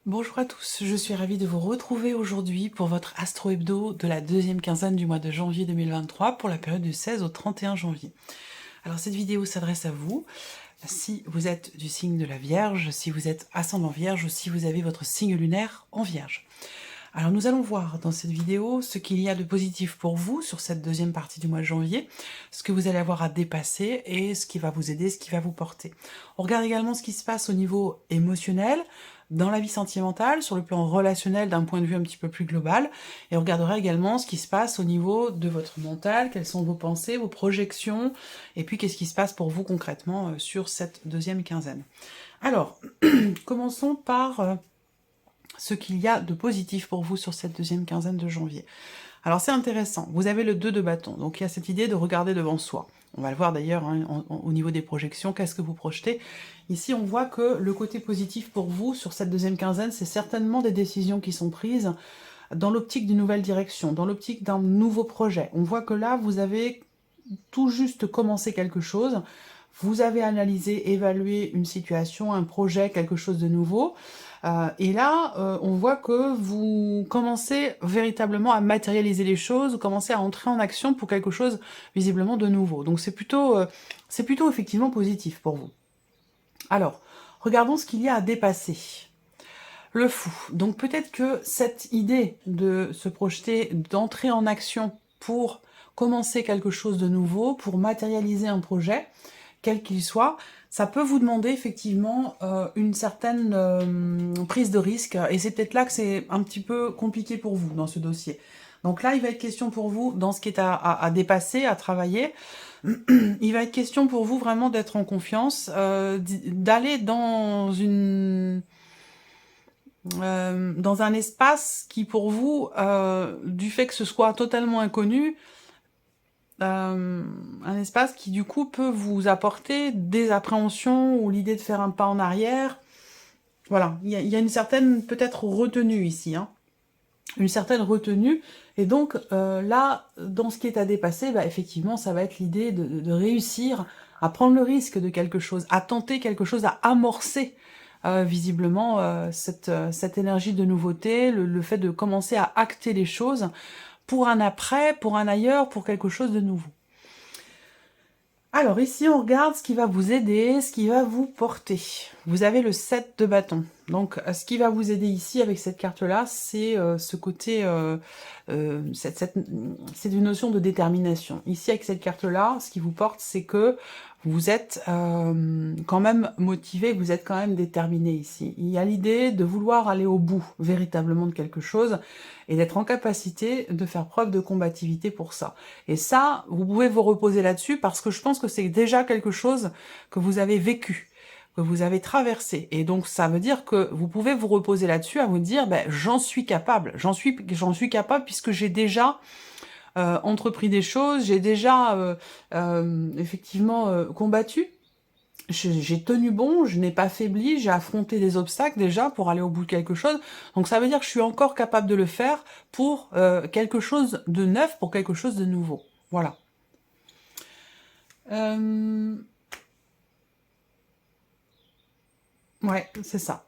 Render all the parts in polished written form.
Bonjour à tous, je suis ravie de vous retrouver aujourd'hui pour votre Astro Hebdo de la deuxième quinzaine du mois de janvier 2023 pour la période du 16 au 31 janvier. Alors cette vidéo s'adresse à vous, si vous êtes du signe de la Vierge, si vous êtes ascendant Vierge ou si vous avez votre signe lunaire en Vierge. Alors nous allons voir dans cette vidéo ce qu'il y a de positif pour vous sur cette deuxième partie du mois de janvier, ce que vous allez avoir à dépasser et ce qui va vous aider, ce qui va vous porter. On regarde également ce qui se passe au niveau émotionnel, dans la vie sentimentale, sur le plan relationnel d'un point de vue un petit peu plus global, et on regardera également ce qui se passe au niveau de votre mental, quelles sont vos pensées, vos projections, et puis qu'est-ce qui se passe pour vous concrètement sur cette deuxième quinzaine. Alors, commençons par ce qu'il y a de positif pour vous sur cette deuxième quinzaine de janvier. Alors c'est intéressant, vous avez le 2 de bâton, donc il y a cette idée de regarder devant soi. On va le voir d'ailleurs hein, au niveau des projections, qu'est-ce que vous projetez. Ici on voit que le côté positif pour vous sur cette deuxième quinzaine, c'est certainement des décisions qui sont prises dans l'optique d'une nouvelle direction, dans l'optique d'un nouveau projet. On voit que là vous avez tout juste commencé quelque chose, vous avez analysé, évalué une situation, un projet, quelque chose de nouveau, et là, on voit que vous commencez véritablement à matérialiser les choses, vous commencez à entrer en action pour quelque chose visiblement de nouveau. Donc c'est plutôt effectivement positif pour vous. Alors, regardons ce qu'il y a à dépasser. Le fou. Donc peut-être que cette idée de se projeter, d'entrer en action pour commencer quelque chose de nouveau, pour matérialiser un projet, quel qu'il soit, ça peut vous demander effectivement une certaine prise de risque, et c'est peut-être là que c'est un petit peu compliqué pour vous dans ce dossier. Donc là, il va être question pour vous, dans ce qui est à dépasser, à travailler, il va être question pour vous vraiment d'être en confiance, d'aller dans un espace qui pour vous, du fait que ce soit totalement inconnu, un espace qui du coup peut vous apporter des appréhensions ou l'idée de faire un pas en arrière. Voilà, il y a une certaine peut-être retenue ici, hein. Une certaine retenue, et donc là, dans ce qui est à dépasser, bah, effectivement, ça va être l'idée de réussir à prendre le risque de quelque chose, à tenter quelque chose, à amorcer visiblement cette énergie de nouveauté, le fait de commencer à acter les choses pour un après, pour un ailleurs, pour quelque chose de nouveau. Alors ici, on regarde ce qui va vous aider, ce qui va vous porter. Vous avez le 7 de bâton. Donc ce qui va vous aider ici avec cette carte-là, c'est ce côté, c'est une notion de détermination. Ici, avec cette carte-là, ce qui vous porte, c'est que vous êtes quand même motivé, vous êtes quand même déterminé ici. Il y a l'idée de vouloir aller au bout véritablement de quelque chose et d'être en capacité de faire preuve de combativité pour ça. Et ça, vous pouvez vous reposer là-dessus parce que je pense que c'est déjà quelque chose que vous avez vécu, que vous avez traversé. Et donc ça veut dire que vous pouvez vous reposer là-dessus à vous dire ben, j'en suis capable, j'en suis capable puisque j'ai déjà entrepris des choses, j'ai déjà effectivement combattu, j'ai tenu bon, je n'ai pas faibli, j'ai affronté des obstacles déjà pour aller au bout de quelque chose, donc ça veut dire que je suis encore capable de le faire pour quelque chose de neuf, pour quelque chose de nouveau. Voilà. Ouais, c'est ça.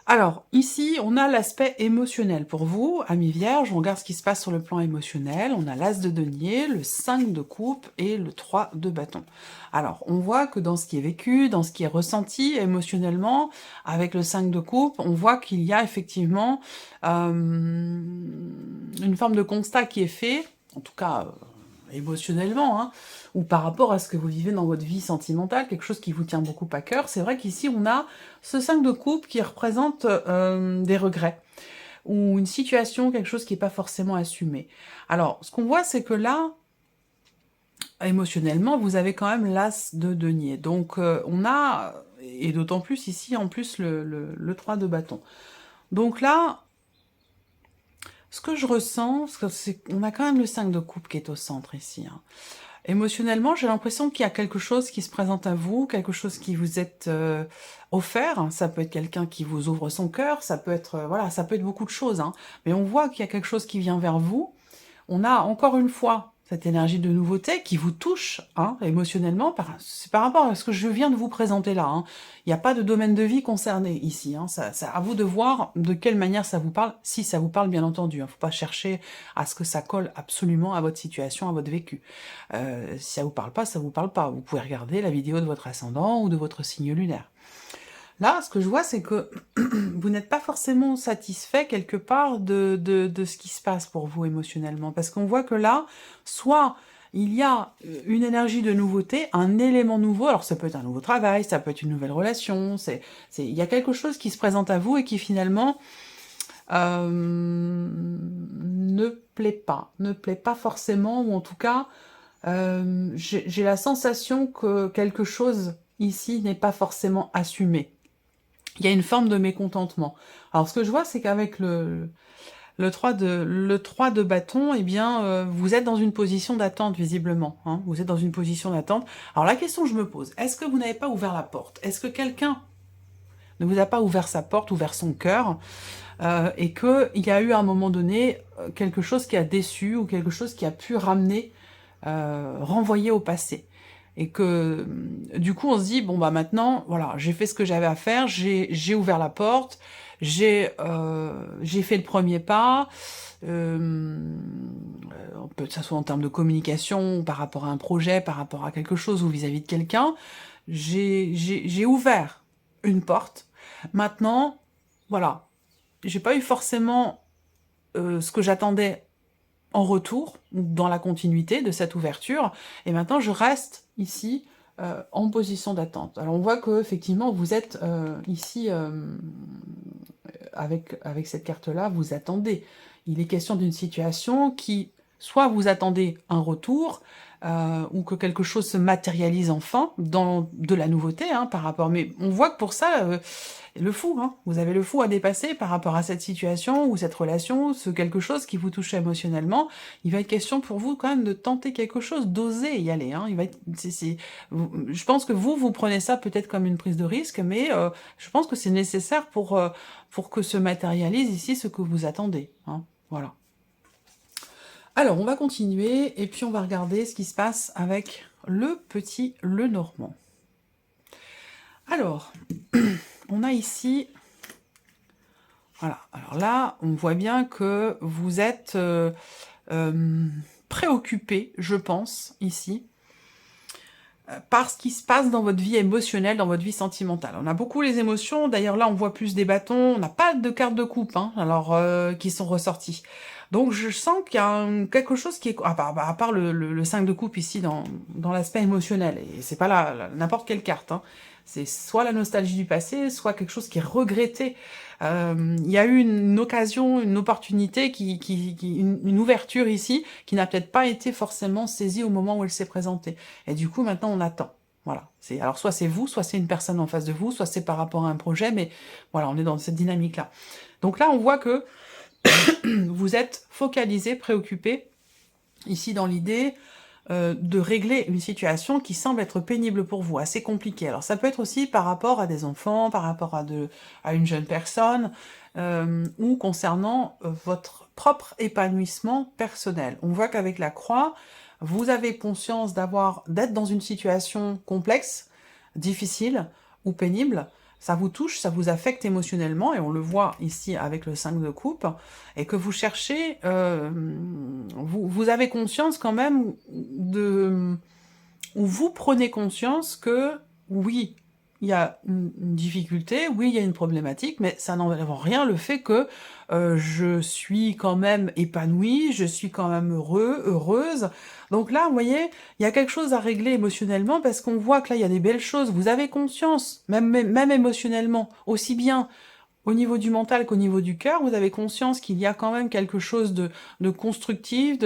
Alors, ici, on a l'aspect émotionnel. Pour vous, amis vierges, on regarde ce qui se passe sur le plan émotionnel. On a l'as de denier, le 5 de coupe et le 3 de bâton. Alors, on voit que dans ce qui est vécu, dans ce qui est ressenti émotionnellement, avec le 5 de coupe, on voit qu'il y a effectivement une forme de constat qui est fait, en tout cas émotionnellement, hein, ou par rapport à ce que vous vivez dans votre vie sentimentale, quelque chose qui vous tient beaucoup à cœur. C'est vrai qu'ici, on a ce 5 de coupe qui représente des regrets, ou une situation, quelque chose qui n'est pas forcément assumé. Alors, ce qu'on voit, c'est que là, émotionnellement, vous avez quand même l'as de denier. Donc, on a, et d'autant plus ici, en plus, le 3 de bâton. Donc là, ce que je ressens, c'est qu'on a quand même le 5 de coupe qui est au centre ici, hein. Émotionnellement, j'ai l'impression qu'il y a quelque chose qui se présente à vous, quelque chose qui vous est offert. Ça peut être quelqu'un qui vous ouvre son cœur, ça peut être voilà, ça peut être beaucoup de choses, hein. Mais on voit qu'il y a quelque chose qui vient vers vous. on a encore une fois cette énergie de nouveauté qui vous touche hein, émotionnellement. C'est par rapport à ce que je viens de vous présenter là. Hein. Il n'y a pas de domaine de vie concerné ici. Hein. C'est à vous de voir de quelle manière ça vous parle, si ça vous parle bien entendu. Il ne faut pas chercher à ce que ça colle absolument à votre situation, à votre vécu. Si ça vous parle pas, ça vous parle pas. Vous pouvez regarder la vidéo de votre ascendant ou de votre signe lunaire. Là, ce que je vois, c'est que vous n'êtes pas forcément satisfait quelque part de ce qui se passe pour vous émotionnellement. Parce qu'on voit que là, soit il y a une énergie de nouveauté, un élément nouveau, alors ça peut être un nouveau travail, ça peut être une nouvelle relation, il y a quelque chose qui se présente à vous et qui finalement ne plaît pas forcément, ou en tout cas, j'ai la sensation que quelque chose ici n'est pas forcément assumé. Il y a une forme de mécontentement. Alors, ce que je vois, c'est qu'avec le 3 de bâton, eh bien, vous êtes dans une position d'attente, visiblement. Hein, vous êtes dans une position d'attente. Alors, la question que je me pose, est-ce que vous n'avez pas ouvert la porte? Est-ce que quelqu'un ne vous a pas ouvert sa porte, ouvert son cœur, et qu'il y a eu à un moment donné quelque chose qui a déçu, ou quelque chose qui a pu ramener, renvoyer au passé? Et que du coup on se dit bon bah maintenant voilà, j'ai fait ce que j'avais à faire, j'ai ouvert la porte, j'ai fait le premier pas, que ça soit en termes de communication, par rapport à un projet, par rapport à quelque chose ou vis-à-vis de quelqu'un, j'ai ouvert une porte. Maintenant voilà, j'ai pas eu forcément ce que j'attendais en retour, dans la continuité de cette ouverture, et maintenant je reste ici en position d'attente. Alors on voit que effectivement vous êtes ici avec cette carte-là, vous attendez. Il est question d'une situation qui, soit vous attendez un retour, ou que quelque chose se matérialise enfin dans de la nouveauté hein, par rapport. Mais on voit que pour ça, le fou, hein, vous avez le fou à dépasser par rapport à cette situation ou cette relation, ce quelque chose qui vous touche émotionnellement. Il va être question pour vous quand même de tenter quelque chose, d'oser y aller. Hein. Il va être, je pense que vous prenez ça peut-être comme une prise de risque, mais je pense que c'est nécessaire pour que se matérialise ici ce que vous attendez. Hein. Voilà. Alors, on va continuer, et puis on va regarder ce qui se passe avec le petit Lenormand. Alors, on a ici... Voilà, alors là, on voit bien que vous êtes préoccupé, je pense, ici, par ce qui se passe dans votre vie émotionnelle, dans votre vie sentimentale. On a beaucoup les émotions, d'ailleurs là on voit plus des bâtons, on n'a pas de cartes de coupe, hein, alors qui sont ressorties. Donc je sens qu'il y a quelque chose qui est... à part le 5 de coupe ici dans l'aspect émotionnel, et c'est pas n'importe quelle carte, hein. C'est soit la nostalgie du passé, soit quelque chose qui est regretté. Il y a eu une occasion, une opportunité, une ouverture ici, qui n'a peut-être pas été forcément saisie au moment où elle s'est présentée. Et du coup, maintenant, on attend. Voilà. Alors, soit c'est vous, soit c'est une personne en face de vous, soit c'est par rapport à un projet, mais voilà, on est dans cette dynamique-là. Donc là, on voit que vous êtes focalisé, préoccupé, ici dans l'idée de régler une situation qui semble être pénible pour vous, assez compliquée. Alors ça peut être aussi par rapport à des enfants, par rapport à une jeune personne, ou concernant votre propre épanouissement personnel. On voit qu'avec la croix, vous avez conscience d'être dans une situation complexe, difficile ou pénible. Ça vous touche, ça vous affecte émotionnellement, et on le voit ici avec le 5 de coupe, et que vous cherchez, vous avez conscience quand même où vous prenez conscience que, oui, il y a une difficulté, oui, il y a une problématique, mais ça n'enlève en rien le fait que je suis quand même épanouie, je suis quand même heureuse. Donc là, vous voyez, il y a quelque chose à régler émotionnellement, parce qu'on voit que là, il y a des belles choses, vous avez conscience, même émotionnellement, aussi bien au niveau du mental qu'au niveau du cœur, vous avez conscience qu'il y a quand même quelque chose de constructif,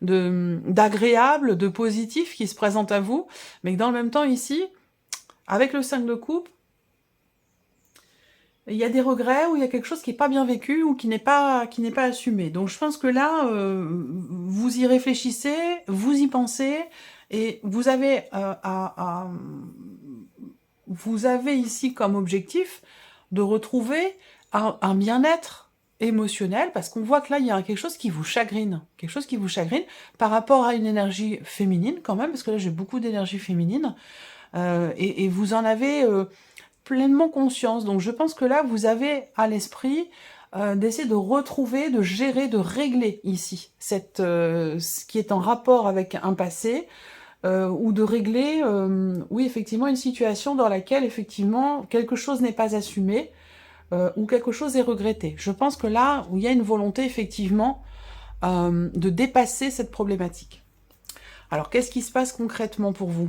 d'agréable, de positif qui se présente à vous, mais que dans le même temps ici, avec le 5 de coupe, il y a des regrets, ou il y a quelque chose qui n'est pas bien vécu, ou qui n'est pas assumé. Donc je pense que là, vous y réfléchissez, vous y pensez, et vous avez, vous avez ici comme objectif de retrouver un bien-être émotionnel, parce qu'on voit que là, il y a quelque chose qui vous chagrine. Quelque chose qui vous chagrine par rapport à une énergie féminine quand même, parce que là, j'ai beaucoup d'énergie féminine. Et vous en avez pleinement conscience. Donc je pense que là, vous avez à l'esprit d'essayer de retrouver, de gérer, de régler ici ce qui est en rapport avec un passé, ou de régler, oui, effectivement, une situation dans laquelle, effectivement, quelque chose n'est pas assumé, ou quelque chose est regretté. Je pense que là, où il y a une volonté, effectivement, de dépasser cette problématique. Alors, qu'est-ce qui se passe concrètement pour vous ?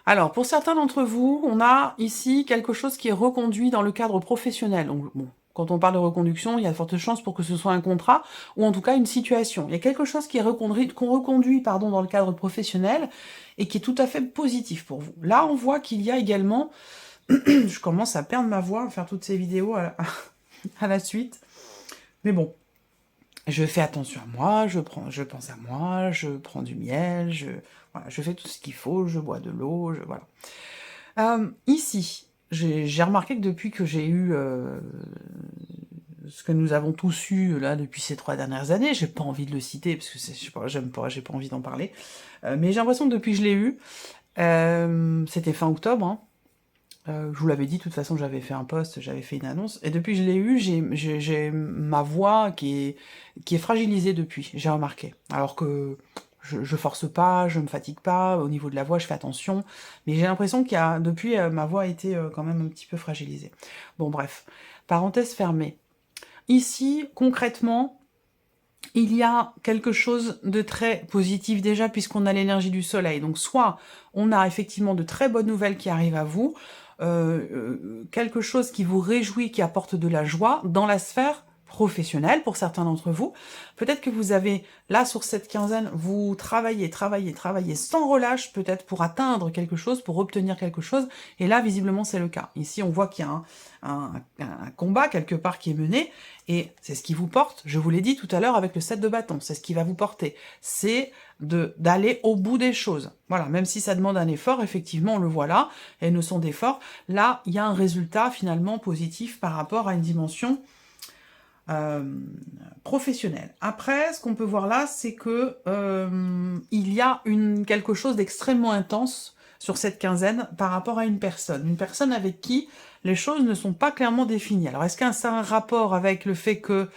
Alors, pour certains d'entre vous, on a ici quelque chose qui est reconduit dans le cadre professionnel. Donc, bon, quand on parle de reconduction, il y a de fortes chances pour que ce soit un contrat ou en tout cas une situation. Il y a quelque chose qui est reconduit dans le cadre professionnel et qui est tout à fait positif pour vous. Là, on voit qu'il y a également... je commence à perdre ma voix à faire toutes ces vidéos à la suite. Mais bon, je fais attention à moi, je pense à moi, je prends du miel, voilà, je fais tout ce qu'il faut, je bois de l'eau, voilà. Ici, j'ai remarqué que depuis que j'ai eu ce que nous avons tous eu là depuis ces 3 dernières années, j'ai pas envie de le citer parce que je sais pas, j'aime pas, j'ai pas envie d'en parler, mais j'ai l'impression que depuis que je l'ai eu, c'était fin octobre, hein, je vous l'avais dit, de toute façon, j'avais fait un post, j'avais fait une annonce, et depuis que je l'ai eu, j'ai ma voix qui est fragilisée depuis, j'ai remarqué. Alors que je force pas, je me fatigue pas, au niveau de la voix, je fais attention, mais j'ai l'impression depuis, ma voix a été quand même un petit peu fragilisée. Bon, bref, parenthèse fermée. Ici, concrètement, il y a quelque chose de très positif déjà, puisqu'on a l'énergie du soleil. Donc, soit on a effectivement de très bonnes nouvelles qui arrivent à vous, quelque chose qui vous réjouit, qui apporte de la joie dans la sphère professionnelle pour certains d'entre vous. Peut-être que vous avez, là, sur cette quinzaine, vous travaillez sans relâche, peut-être pour atteindre quelque chose, pour obtenir quelque chose, et là, visiblement, c'est le cas. Ici, on voit qu'il y a un combat, quelque part, qui est mené, et c'est ce qui vous porte, je vous l'ai dit tout à l'heure avec le 7 de bâton, c'est ce qui va vous porter, c'est d'aller au bout des choses. Voilà, même si ça demande un effort, effectivement, on le voit là, et une notion d'effort, là, il y a un résultat finalement positif par rapport à une dimension professionnelle. Après, ce qu'on peut voir là, c'est que il y a quelque chose d'extrêmement intense sur cette quinzaine par rapport à une personne avec qui les choses ne sont pas clairement définies. Alors, est-ce que ça a un rapport avec le fait que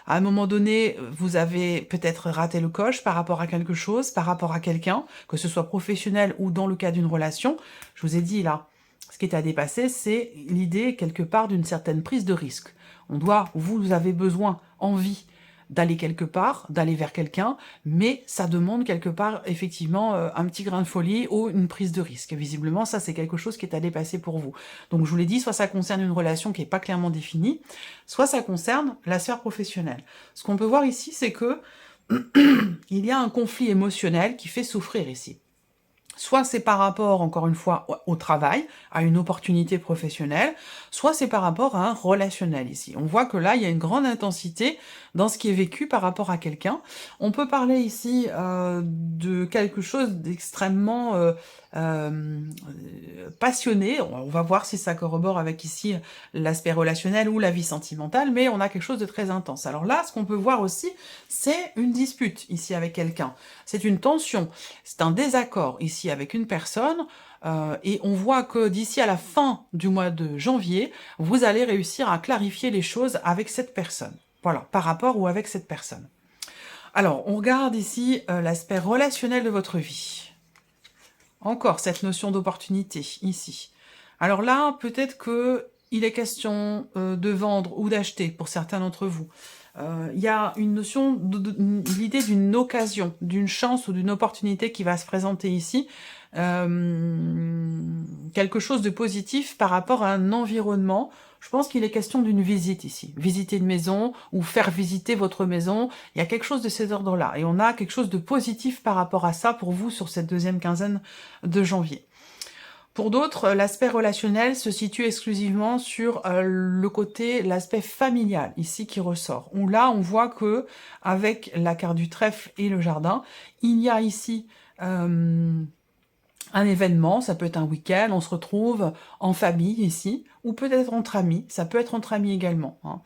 à un moment donné, vous avez peut-être raté le coche par rapport à quelque chose, par rapport à quelqu'un, que ce soit professionnel ou dans le cas d'une relation? Je vous ai dit là, ce qui est à dépasser, c'est l'idée quelque part d'une certaine prise de risque. Vous avez besoin, envie d'aller quelque part, d'aller vers quelqu'un, mais ça demande quelque part effectivement un petit grain de folie ou une prise de risque. Visiblement, ça c'est quelque chose qui est à dépasser pour vous. Donc je vous l'ai dit, soit ça concerne une relation qui n'est pas clairement définie, soit ça concerne la sphère professionnelle. Ce qu'on peut voir ici, c'est que il y a un conflit émotionnel qui fait souffrir ici. Soit c'est par rapport, encore une fois, au travail, à une opportunité professionnelle, soit c'est par rapport à un relationnel ici. On voit que là, il y a une grande intensité dans ce qui est vécu par rapport à quelqu'un. On peut parler ici de quelque chose d'extrêmement passionné. On va voir si ça corrobore avec ici l'aspect relationnel ou la vie sentimentale, mais on a quelque chose de très intense. Alors là, ce qu'on peut voir aussi, c'est une dispute ici avec quelqu'un. C'est une tension, c'est un désaccord ici avec une personne, et on voit que d'ici à la fin du mois de janvier, vous allez réussir à clarifier les choses avec cette personne. Voilà, par rapport ou avec cette personne. Alors, on regarde ici l'aspect relationnel de votre vie. Encore cette notion d'opportunité, ici. Alors là, peut-être que il est question de vendre ou d'acheter pour certains d'entre vous. Il y a une notion, l'idée d'une occasion, d'une chance ou d'une opportunité qui va se présenter ici. Quelque chose de positif par rapport à un environnement. Je pense qu'il est question d'une visite ici. Visiter une maison ou faire visiter votre maison. Il y a quelque chose de cet ordre-là. Et on a quelque chose de positif par rapport à ça pour vous sur cette deuxième quinzaine de janvier. Pour d'autres, l'aspect relationnel se situe exclusivement sur l'aspect familial, ici qui ressort. Où là, on voit que avec la carte du trèfle et le jardin, il y a ici un un événement, ça peut être un week-end, on se retrouve en famille ici, ou peut-être entre amis, ça peut être entre amis également. Hein.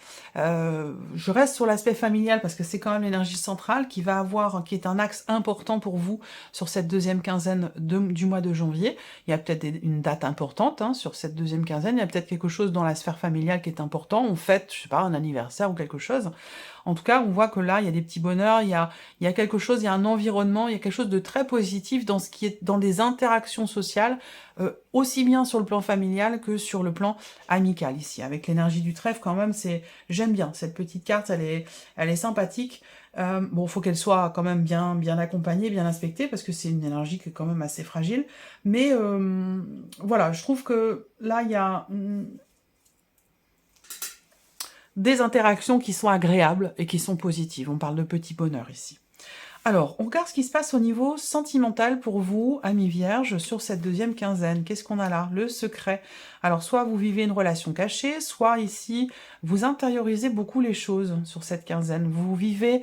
Je reste sur l'aspect familial parce que c'est quand même l'énergie centrale qui est un axe important pour vous sur cette deuxième quinzaine du mois de janvier. Il y a peut-être une date importante hein, sur cette deuxième quinzaine, il y a peut-être quelque chose dans la sphère familiale qui est important, on fête, je sais pas, un anniversaire ou quelque chose. En tout cas, on voit que là, il y a des petits bonheurs, il y a quelque chose, il y a un environnement, il y a quelque chose de très positif dans ce qui est dans des interactions sociales, aussi bien sur le plan familial que sur le plan amical ici. Avec l'énergie du trèfle, quand même, j'aime bien cette petite carte, elle est sympathique. Bon, faut qu'elle soit quand même bien accompagnée, bien inspectée, parce que c'est une énergie qui est quand même assez fragile. Mais voilà, je trouve que là, il y a des interactions qui sont agréables et qui sont positives. On parle de petit bonheur ici. Alors, on regarde ce qui se passe au niveau sentimental pour vous, amis vierges, sur cette deuxième quinzaine. Qu'est-ce qu'on a là? Le secret. Alors, soit vous vivez une relation cachée, soit ici, vous intériorisez beaucoup les choses sur cette quinzaine. Vous vivez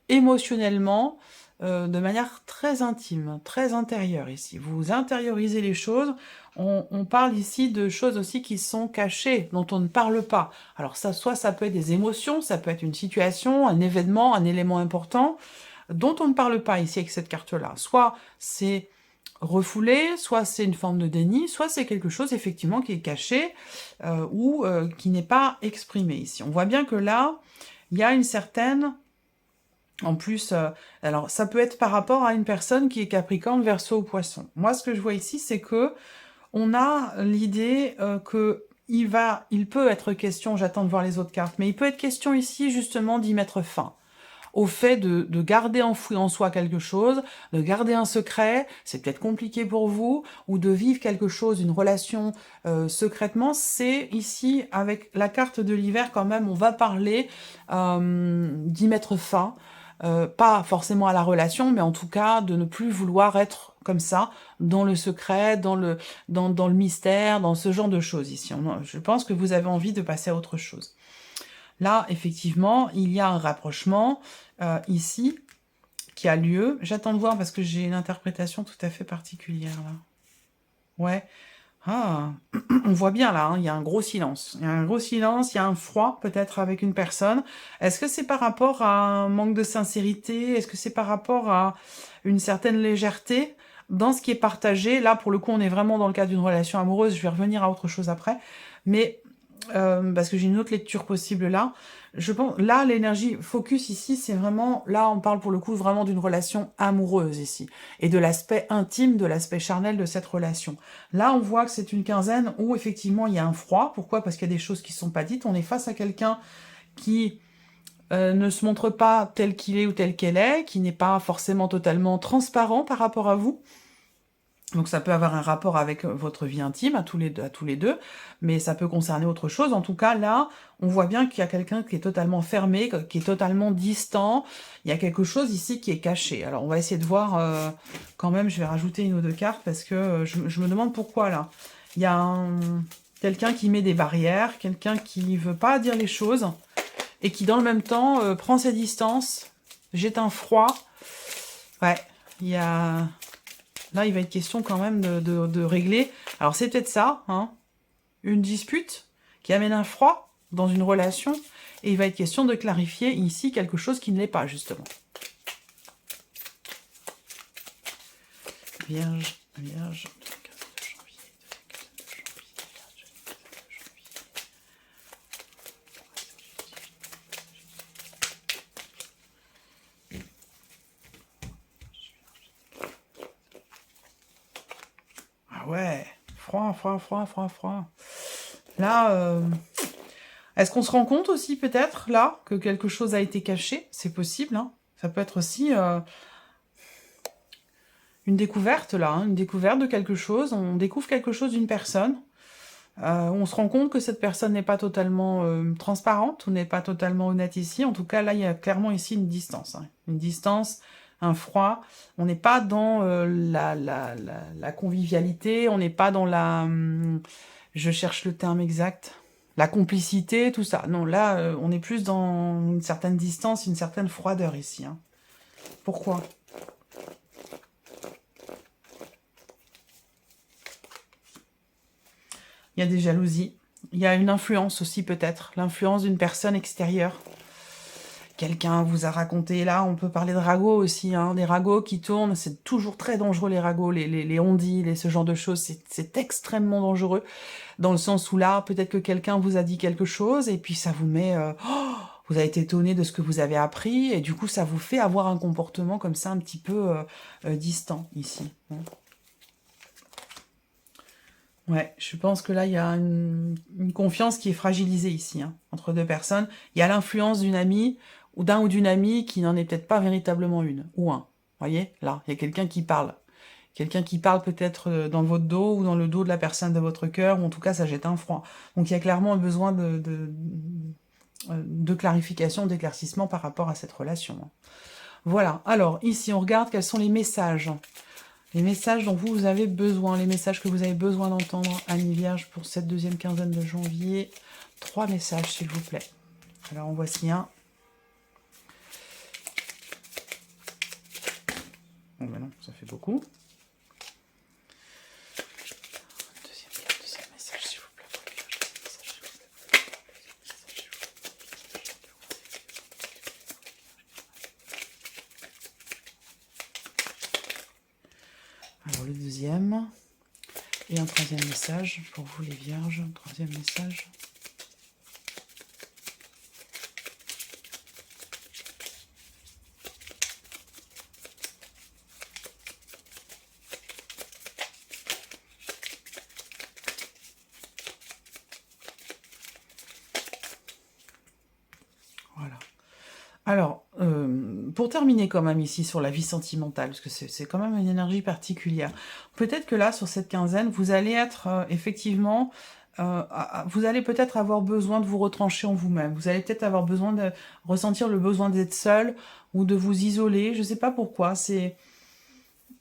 émotionnellement de manière très intime, très intérieure ici. Vous intériorisez les choses. On parle ici de choses aussi qui sont cachées, dont on ne parle pas. Alors ça, soit ça peut être des émotions, ça peut être une situation, un événement, un élément important, dont on ne parle pas ici avec cette carte-là. Soit c'est refoulé, soit c'est une forme de déni, soit c'est quelque chose effectivement qui est caché ou qui n'est pas exprimé ici. On voit bien que là, il y a une certaine... En plus, alors ça peut être par rapport à une personne qui est Capricorne, Verseau ou Poisson. Moi, ce que je vois ici, c'est que on a l'idée que il peut être question, j'attends de voir les autres cartes, mais il peut être question ici justement d'y mettre fin. Au fait de garder enfoui en soi quelque chose, de garder un secret, c'est peut-être compliqué pour vous, ou de vivre quelque chose, une relation secrètement, c'est ici, avec la carte de l'hiver quand même, on va parler d'y mettre fin, pas forcément à la relation, mais en tout cas de ne plus vouloir être comme ça, dans le secret, dans le mystère, dans ce genre de choses ici. Je pense que vous avez envie de passer à autre chose. Là, effectivement, il y a un rapprochement ici qui a lieu. J'attends de voir parce que j'ai une interprétation tout à fait particulière là. Ouais. Ah, on voit bien là, hein, il y a un gros silence. Il y a un gros silence, il y a un froid peut-être avec une personne. Est-ce que c'est par rapport à un manque de sincérité? Est-ce que c'est par rapport à une certaine légèreté dans ce qui est partagé? Là, pour le coup, on est vraiment dans le cadre d'une relation amoureuse. Je vais revenir à autre chose après. Mais parce que j'ai une autre lecture possible là. Je pense, là, l'énergie focus ici, c'est vraiment, là, on parle pour le coup vraiment d'une relation amoureuse ici, et de l'aspect intime, de l'aspect charnel de cette relation. Là, on voit que c'est une quinzaine où effectivement il y a un froid. Pourquoi? Parce qu'il y a des choses qui ne sont pas dites. On est face à quelqu'un qui ne se montre pas tel qu'il est ou tel qu'elle est, qui n'est pas forcément totalement transparent par rapport à vous. Donc ça peut avoir un rapport avec votre vie intime à tous les deux, mais ça peut concerner autre chose. En tout cas, là, on voit bien qu'il y a quelqu'un qui est totalement fermé, qui est totalement distant. Il y a quelque chose ici qui est caché. Alors on va essayer de voir quand même, je vais rajouter une ou deux cartes parce que je me demande pourquoi là. Il y a quelqu'un qui met des barrières, quelqu'un qui veut pas dire les choses et qui dans le même temps prend ses distances, jette un froid. Ouais, il y a... Là, il va être question quand même de régler. Alors, c'est peut-être ça, hein, une dispute qui amène un froid dans une relation. Et il va être question de clarifier ici quelque chose qui ne l'est pas, justement. Vierge, Vierge. Ouais, froid. Là, est-ce qu'on se rend compte aussi peut-être, là, que quelque chose a été caché? C'est possible, hein. Ça peut être aussi une découverte, là, hein, une découverte de quelque chose. On découvre quelque chose d'une personne. On se rend compte que cette personne n'est pas totalement transparente ou n'est pas totalement honnête ici. En tout cas, là, il y a clairement ici une distance. Hein. Une distance, un froid. On n'est pas dans la convivialité, on n'est pas dans la... je cherche le terme exact. La complicité, tout ça. Non, là, on est plus dans une certaine distance, une certaine froideur ici. Hein. Pourquoi ? il y a des jalousies. Il y a une influence aussi peut-être, l'influence d'une personne extérieure. Quelqu'un vous a raconté, là on peut parler de ragots aussi, hein, des ragots qui tournent, c'est toujours très dangereux les ragots, les on-dit, ce genre de choses, c'est extrêmement dangereux, dans le sens où là, peut-être que quelqu'un vous a dit quelque chose, et puis ça vous met... vous avez été étonné de ce que vous avez appris, et du coup ça vous fait avoir un comportement comme ça un petit peu distant, ici. Hein. Ouais, je pense que là, il y a une confiance qui est fragilisée ici, hein, entre deux personnes. Il y a l'influence d'une amie, ou d'un ou d'une amie qui n'en est peut-être pas véritablement une, ou un. Vous voyez, là, il y a quelqu'un qui parle. Quelqu'un qui parle peut-être dans votre dos, ou dans le dos de la personne de votre cœur, ou en tout cas, ça jette un froid. Donc il y a clairement un besoin de clarification, d'éclaircissement par rapport à cette relation. Voilà, alors ici, on regarde quels sont les messages. Les messages dont vous avez besoin, les messages que vous avez besoin d'entendre, Amis Vierge, pour cette deuxième quinzaine de janvier. 3 messages, s'il vous plaît. Alors, en voici un. Bon, ben non, ça fait beaucoup. Deuxième message, s'il vous plaît. Alors, le deuxième. Et un troisième message pour vous, les Vierges. Un troisième message. Voilà. Alors, pour terminer quand même ici sur la vie sentimentale, parce que c'est quand même une énergie particulière, peut-être que là, sur cette quinzaine, vous allez être effectivement... vous allez peut-être avoir besoin de vous retrancher en vous-même. Vous allez peut-être avoir besoin de ressentir le besoin d'être seul ou de vous isoler. Je ne sais pas pourquoi.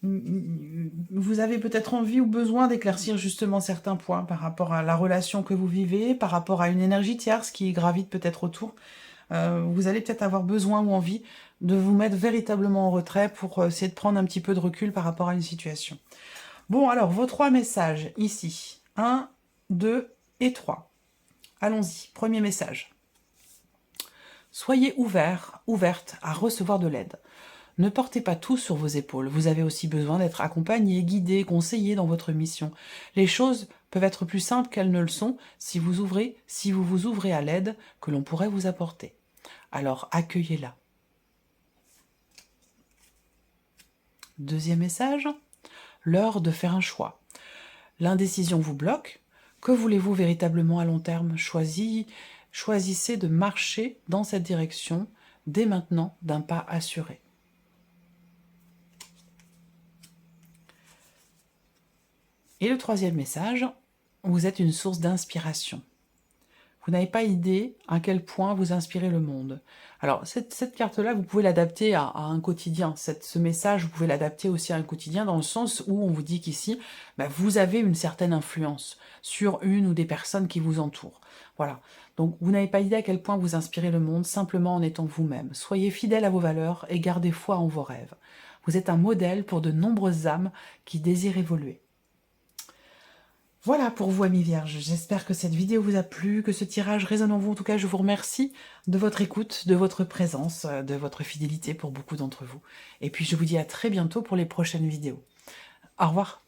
Vous avez peut-être envie ou besoin d'éclaircir justement certains points par rapport à la relation que vous vivez, par rapport à une énergie tierce qui gravite peut-être autour. Vous allez peut-être avoir besoin ou envie de vous mettre véritablement en retrait pour essayer de prendre un petit peu de recul par rapport à une situation. Bon, alors, vos 3 messages, ici. 1, 2 et 3. Allons-y, premier message. Soyez ouverts, ouverte à recevoir de l'aide. Ne portez pas tout sur vos épaules. Vous avez aussi besoin d'être accompagné, guidé, conseillé dans votre mission. Les choses peuvent être plus simples qu'elles ne le sont si vous vous ouvrez à l'aide que l'on pourrait vous apporter. Alors accueillez-la. Deuxième message, l'heure de faire un choix. L'indécision vous bloque. Que voulez-vous véritablement à long terme? Choisissez de marcher dans cette direction dès maintenant d'un pas assuré. Et le troisième message, vous êtes une source d'inspiration. Vous n'avez pas idée à quel point vous inspirez le monde. Alors, cette carte-là, vous pouvez l'adapter à un quotidien. Ce message, vous pouvez l'adapter aussi à un quotidien dans le sens où on vous dit qu'ici, vous avez une certaine influence sur une ou des personnes qui vous entourent. Voilà. Donc, vous n'avez pas idée à quel point vous inspirez le monde simplement en étant vous-même. Soyez fidèle à vos valeurs et gardez foi en vos rêves. Vous êtes un modèle pour de nombreuses âmes qui désirent évoluer. Voilà pour vous, amis vierges. J'espère que cette vidéo vous a plu, que ce tirage résonne en vous. En tout cas, je vous remercie de votre écoute, de votre présence, de votre fidélité pour beaucoup d'entre vous. Et puis, je vous dis à très bientôt pour les prochaines vidéos. Au revoir.